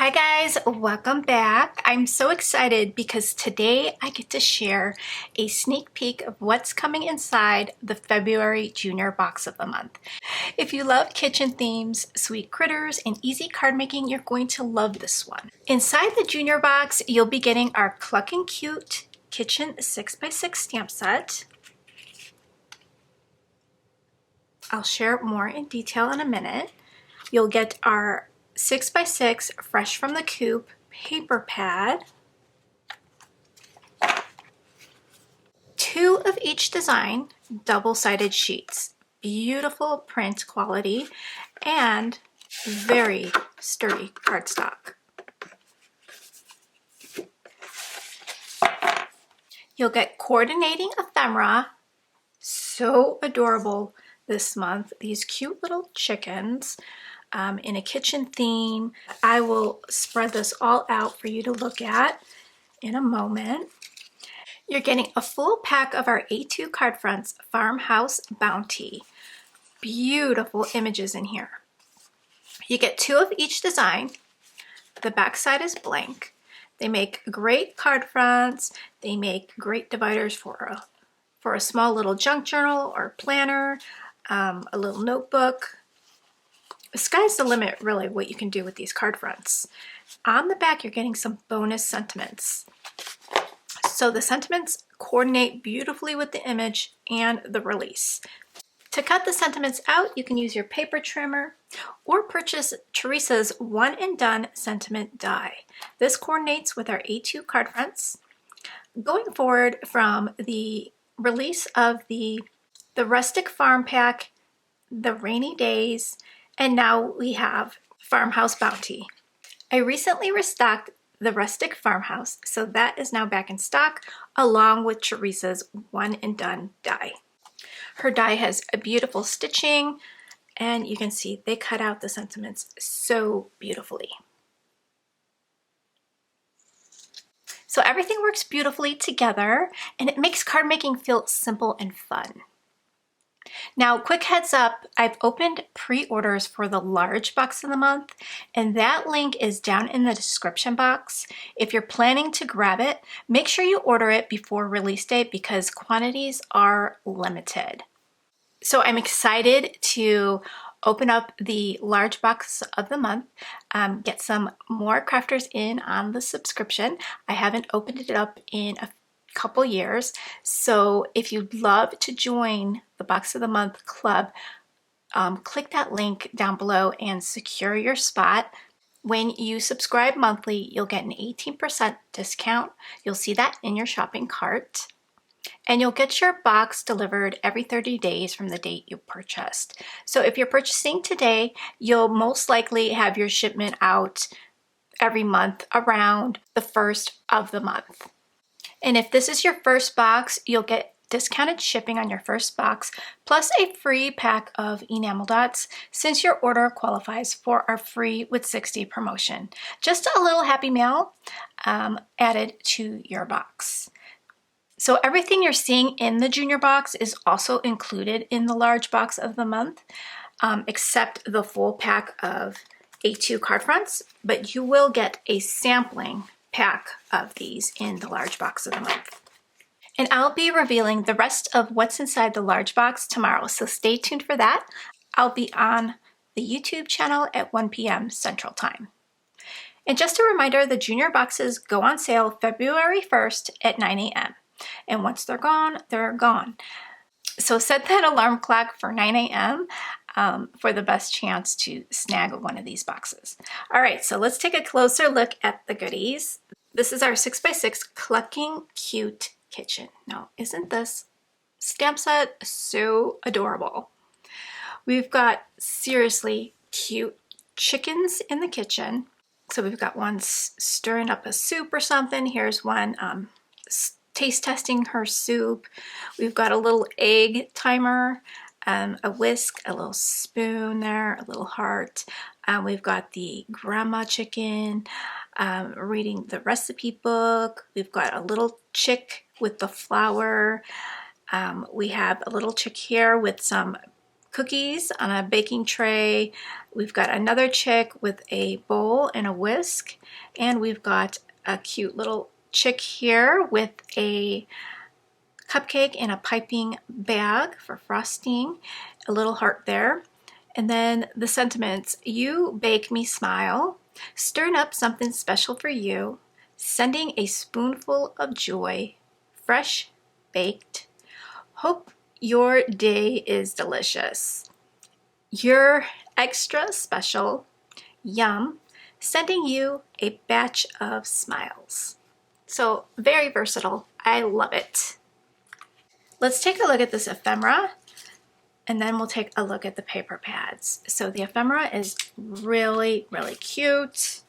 Hi guys, welcome back. I'm so excited because today I get to share a sneak peek of what's coming inside the February Junior box of the month. If you love kitchen themes, sweet critters, and easy card making, you're going to love this one. Inside the Junior box, you'll be getting our Cluck and Cute Kitchen 6x6 stamp set. I'll share more in detail in a minute. You'll get our 6x6 Fresh from the Coop paper pad, 2 of each design double-sided sheets, beautiful print quality, and very sturdy cardstock. You'll get coordinating ephemera, so adorable this month, these cute little chickens. In a kitchen theme. I will spread this all out for you to look at in a moment. You're getting a full pack of our A2 card fronts Farmhouse Bounty. Beautiful images in here. You get 2 of each design. The back side is blank. They make great card fronts. They make great dividers for a small little junk journal or planner, a little notebook. The sky's the limit, really, what you can do with these card fronts. On the back, you're getting some bonus sentiments. So the sentiments coordinate beautifully with the image and the release. To cut the sentiments out, you can use your paper trimmer or purchase Teresa's One and Done sentiment die. This coordinates with our A2 card fronts. Going forward from the release of the Rustic Farm Pack, the Rainy Days, and now we have Farmhouse Bounty. I recently restocked the Rustic Farmhouse, so that is now back in stock along with Teresa's One and Done die. Her die has a beautiful stitching, and you can see they cut out the sentiments so beautifully. So everything works beautifully together, and it makes card making feel simple and fun. Now, quick heads up, I've opened pre-orders for the large box of the month, and that link is down in the description box. If you're planning to grab it, make sure you order it before release date because quantities are limited. So I'm excited to open up the large box of the month, get some more crafters in on the subscription. I haven't opened it up in a couple years, so if you'd love to join the box of the month club, click that link down below and secure your spot. When you subscribe monthly, you'll get an 18% discount. You'll see that in your shopping cart, and you'll get your box delivered every 30 days from the date you purchased. So if you're purchasing today, you'll most likely have your shipment out every month around the 1st of the month. And if this is your first box, you'll get discounted shipping on your first box, plus a free pack of enamel dots since your order qualifies for our free with 60 promotion. Just a little happy mail added to your box. So everything you're seeing in the junior box is also included in the large box of the month, except the full pack of A2 card fronts, but you will get a sampling pack of these in the large box of the month. And I'll be revealing the rest of what's inside the large box tomorrow, so stay tuned for that. I'll be on the YouTube channel at 1 p.m. Central Time. And just a reminder, the junior boxes go on sale February 1st at 9 a.m. And once they're gone, they're gone. So set that alarm clock for 9 a.m. For the best chance to snag one of these boxes. All right, so let's take a closer look at the goodies. This is our 6x6 Clucking Cute Kitchen. Now, isn't this stamp set so adorable? We've got seriously cute chickens in the kitchen. So we've got one stirring up a soup or something. Here's one taste testing her soup. We've got a little egg timer, a whisk, a little spoon there, a little heart. We've got the grandma chicken reading the recipe book. We've got a little chick with the flour. We have a little chick here with some cookies on a baking tray. We've got another chick with a bowl and a whisk, and we've got a cute little chick here with a cupcake in a piping bag for frosting, a little heart there. And then the sentiments: you bake me smile, stirring up something special for you, sending a spoonful of joy, fresh baked, hope your day is delicious, you're extra special, yum, sending you a batch of smiles. So very versatile. I love it. Let's take a look at this ephemera, and then we'll take a look at the paper pads. So the ephemera is really, really cute.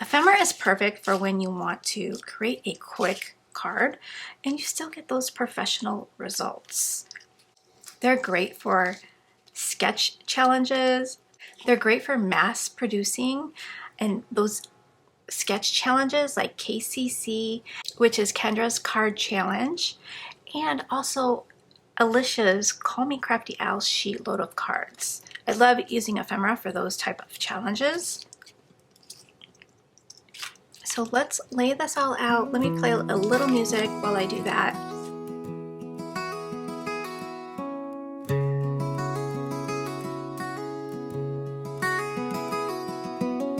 Ephemera is perfect for when you want to create a quick card and you still get those professional results. They're great for sketch challenges. They're great for mass producing and those sketch challenges like KCC, which is Kendra's card challenge, and also Alicia's Call Me Crafty Owl sheet load of cards. I love using ephemera for those type of challenges. So let's lay this all out. Let me play a little music while I do that.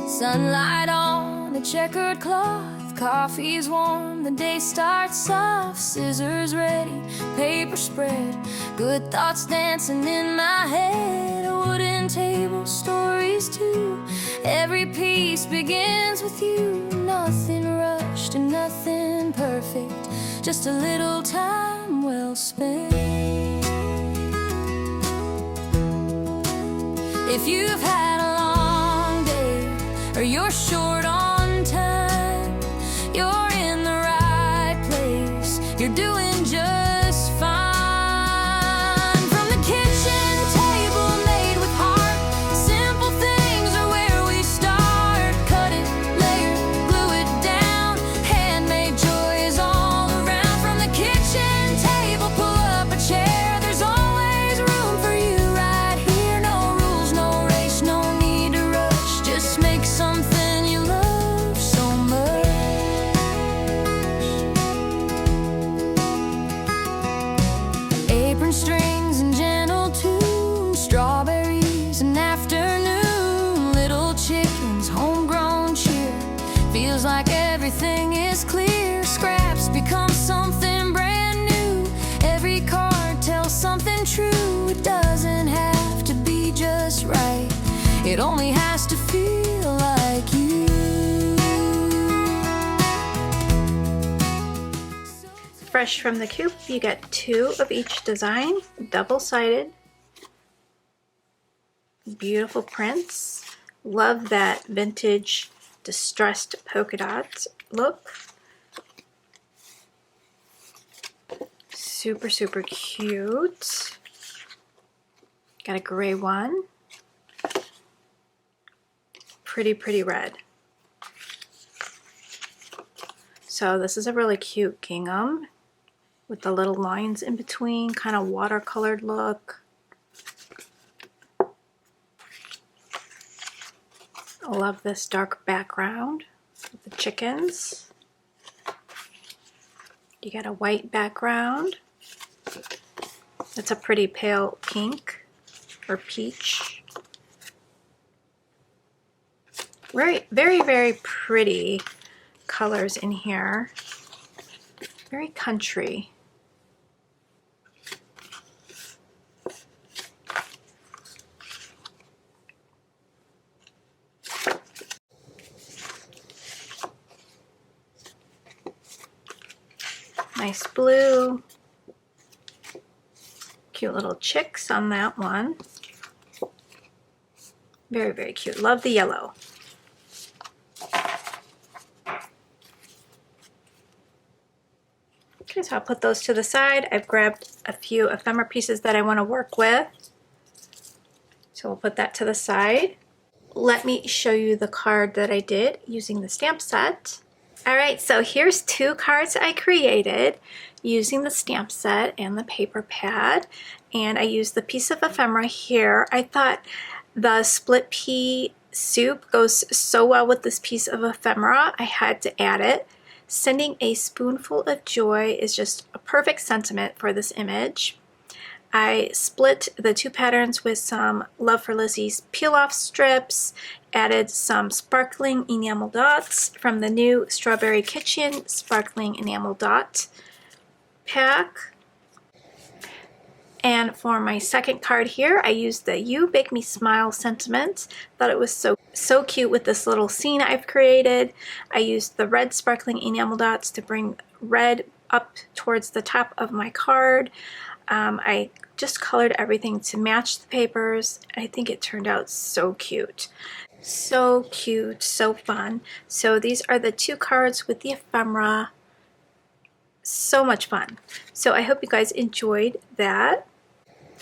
Sunlight on a checkered cloth, coffee's warm, the day starts off, scissors ready, paper spread, good thoughts dancing in my head, a wooden table, stories too, every piece begins with you, nothing rushed and nothing perfect, just a little time well spent. If you've had a long day or you're short on time, you're in the right place, you're doing just fine. From the kitchen table made with heart, simple things are where we start. Cut it, layer, glue it down, handmade joy is all around. From the kitchen table, pull up a chair, there's always room for you right here. No rules, no race, no need to rush, just make something you love so much. Apron strings and gentle tunes, strawberries and afternoon, little chickens, homegrown cheer, feels like everything is clear. Scraps become something brand new, every card tells something true. It doesn't have to be just right, it only has to feel like you. Fresh from the coop, you get 2 of each design, double-sided. Beautiful prints. Love that vintage distressed polka dot look. Super, super cute. Got a gray one. Pretty, pretty red. So this is a really cute gingham with the little lines in between, kind of watercolored look. I love this dark background with the chickens. You got a white background. That's a pretty pale pink or peach. Very, very, very pretty colors in here. Very country. Nice blue. Cute little chicks on that one. Very, very cute. Love the yellow. Okay, so I'll put those to the side. I've grabbed a few ephemera pieces that I want to work with. So we'll put that to the side. Let me show you the card that I did using the stamp set. All right, so here's 2 cards I created. using the stamp set and the paper pad, and I used the piece of ephemera here. I thought the split pea soup goes so well with this piece of ephemera, I had to add it. Sending a spoonful of joy is just a perfect sentiment for this image. I split the two patterns with some Love for Lizzie's peel-off strips, added some sparkling enamel dots from the new Strawberry Kitchen sparkling enamel dot pack. And for my second card here, I used the You Make Me Smile sentiment. Thought it was so cute with this little scene I've created. I used the red sparkling enamel dots to bring red up towards the top of my card. I just colored everything to match the papers. I think it turned out so cute. So cute, so fun. So these are the two cards with the ephemera. So much fun. So I hope you guys enjoyed that.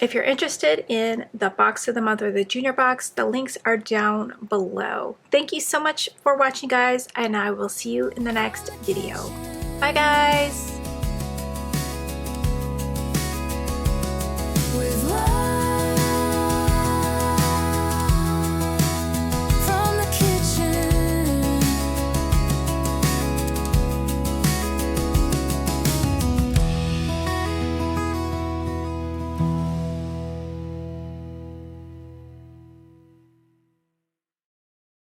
If you're interested in the box of the month or the junior box, the links are down below. Thank you so much for watching, guys, and I will see you in the next video. Bye, guys.